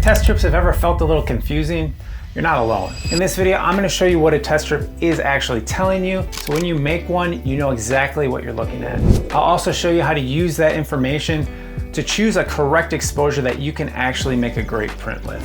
test strips have ever felt a little confusing, you're not alone. In this video, I'm gonna show you what a test strip is actually telling you, so when you make one, you know exactly what you're looking at. I'll also show you how to use that information to choose a correct exposure that you can actually make a great print with.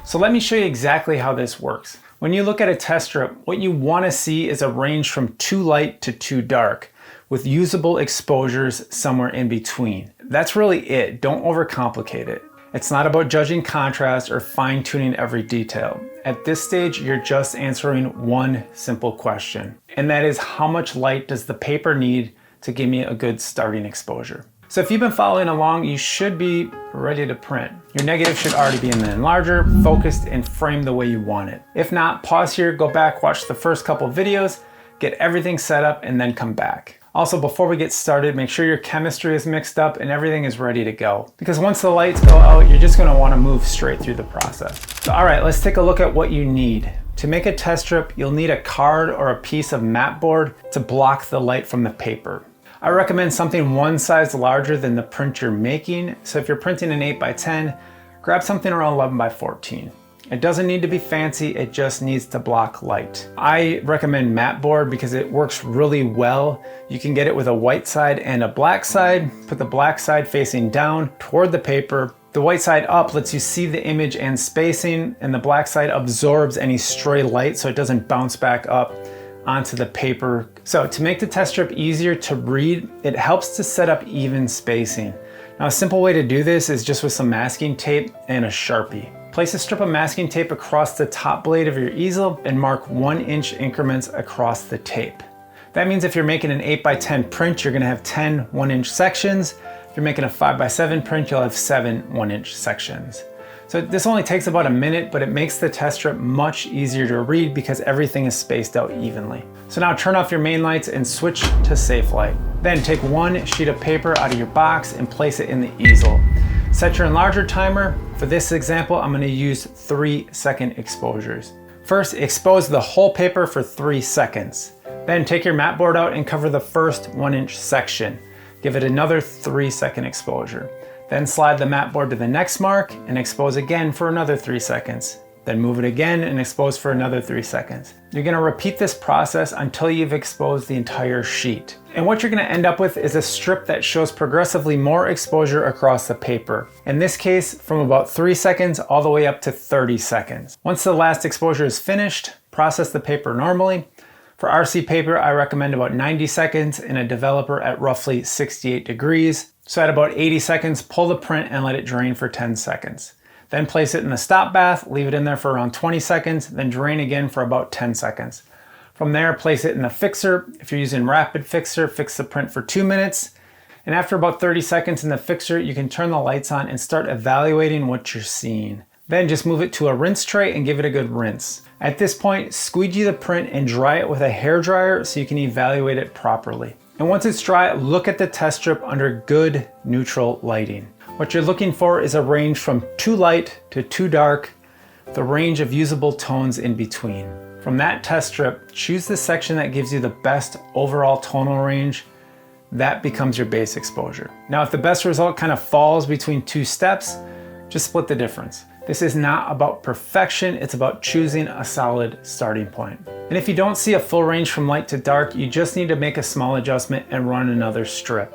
So let me show you exactly how this works. When you look at a test strip, what you wanna see is a range from too light to too dark, with usable exposures somewhere in between. That's really it, don't overcomplicate it. It's not about judging contrast or fine-tuning every detail. At this stage, you're just answering one simple question, and that is how much light does the paper need to give me a good starting exposure? So if you've been following along, you should be ready to print. Your negative should already be in the Enlarger, focused and framed the way you want it. If not, pause here, go back, watch the first couple videos, get everything set up, and then come back. Also, before we get started, make sure your chemistry is mixed up and everything is ready to go. Because once the lights go out, you're just gonna wanna move straight through the process. So, all right, let's take a look at what you need. To make a test strip, you'll need a card or a piece of mat board to block the light from the paper. I recommend something one size larger than the print you're making. So if you're printing an 8x10, grab something around 11x14. It doesn't need to be fancy, it just needs to block light. I recommend mat board because it works really well. You can get it with a white side and a black side. Put the black side facing down toward the paper. The white side up lets you see the image and spacing, and the black side absorbs any stray light so it doesn't bounce back up onto the paper. So to make the test strip easier to read, it helps to set up even spacing. Now a simple way to do this is just with some masking tape and a Sharpie. Place a strip of masking tape across the top blade of your easel and mark 1-inch increments across the tape. That means if you're making an 8x10 print, you're gonna have 10 1-inch sections. If you're making a 5x7 print, you'll have 7 1-inch sections. So this only takes about a minute, but it makes the test strip much easier to read because everything is spaced out evenly. So now turn off your main lights and switch to safe light. Then take one sheet of paper out of your box and place it in the easel. Set your Enlarger timer. For this example, I'm gonna use 3-second exposures. First, expose the whole paper for 3 seconds. Then take your mat board out and cover the first 1-inch section. Give it another 3-second exposure. Then slide the mat board to the next mark and expose again for another 3 seconds. Then move it again and expose for another 3 seconds. You're gonna repeat this process until you've exposed the entire sheet. And what you're gonna end up with is a strip that shows progressively more exposure across the paper. In this case, from about 3 seconds all the way up to 30 seconds. Once the last exposure is finished, process the paper normally. For RC paper, I recommend about 90 seconds and a developer at roughly 68 degrees. So at about 80 seconds, pull the print and let it drain for 10 seconds. Then place it in the stop bath, leave it in there for around 20 seconds, then drain again for about 10 seconds. From there, place it in the fixer. If you're using rapid fixer, fix the print for 2 minutes. And after about 30 seconds in the fixer, you can turn the lights on and start evaluating what you're seeing. Then just move it to a rinse tray and give it a good rinse. At this point, squeegee the print and dry it with a hairdryer so you can evaluate it properly. And once it's dry, look at the test strip under good neutral lighting. What you're looking for is a range from too light to too dark, the range of usable tones in between. From that test strip, choose the section that gives you the best overall tonal range. That becomes your base exposure. Now, if the best result kind of falls between 2 steps, just split the difference. This is not about perfection, it's about choosing a solid starting point. And if you don't see a full range from light to dark, you just need to make a small adjustment and run another strip.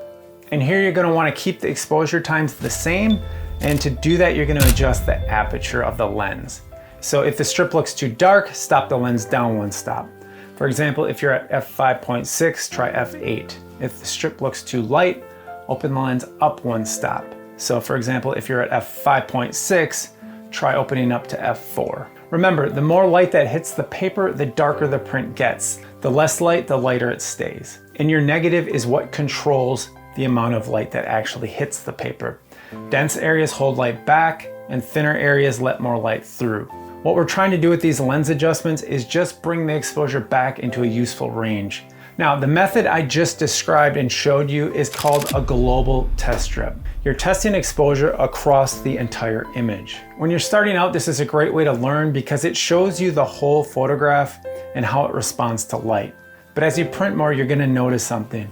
And here you're gonna wanna keep the exposure times the same, and to do that, you're gonna adjust the aperture of the lens. So if the strip looks too dark, stop the lens down 1 stop. For example, if you're at f5.6, try f8. If the strip looks too light, open the lens up 1 stop. So for example, if you're at f5.6, try opening up to f4. Remember, the more light that hits the paper, the darker the print gets. The less light, the lighter it stays. And your negative is what controls the amount of light that actually hits the paper. Dense areas hold light back, and thinner areas let more light through. What we're trying to do with these lens adjustments is just bring the exposure back into a useful range. Now, the method I just described and showed you is called a global test strip. You're testing exposure across the entire image. When you're starting out, this is a great way to learn because it shows you the whole photograph and how it responds to light. But as you print more, you're gonna notice something.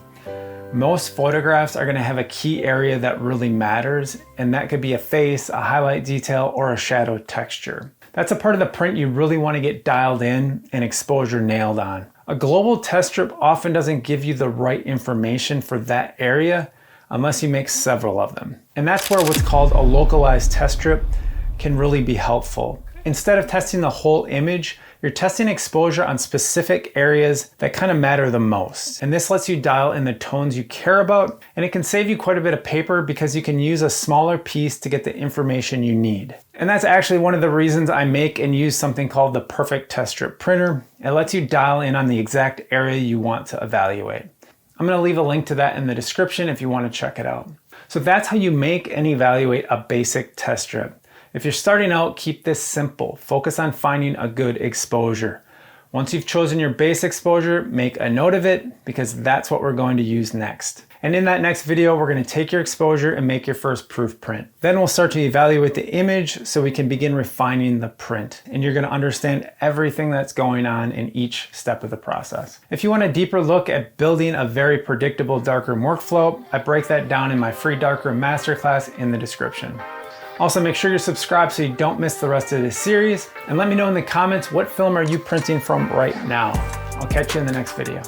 Most photographs are going to have a key area that really matters, and that could be a face, a highlight detail, or a shadow texture. That's a part of the print you really want to get dialed in and exposure nailed on. A global test strip often doesn't give you the right information for that area unless you make several of them. And that's where what's called a localized test strip can really be helpful. Instead of testing the whole image, you're testing exposure on specific areas that kind of matter the most. And this lets you dial in the tones you care about, and it can save you quite a bit of paper because you can use a smaller piece to get the information you need. And that's actually one of the reasons I make and use something called the Perfect Test Strip Printer. It lets you dial in on the exact area you want to evaluate. I'm going to leave a link to that in the description if you want to check it out. So that's how you make and evaluate a basic test strip. If you're starting out, keep this simple. Focus on finding a good exposure. Once you've chosen your base exposure, make a note of it because that's what we're going to use next. And in that next video, we're going to take your exposure and make your first proof print. Then we'll start to evaluate the image so we can begin refining the print. And you're going to understand everything that's going on in each step of the process. If you want a deeper look at building a very predictable darkroom workflow, I break that down in my free darkroom masterclass in the description. Also, make sure you're subscribed so you don't miss the rest of this series. And let me know in the comments, what film are you printing from right now? I'll catch you in the next video.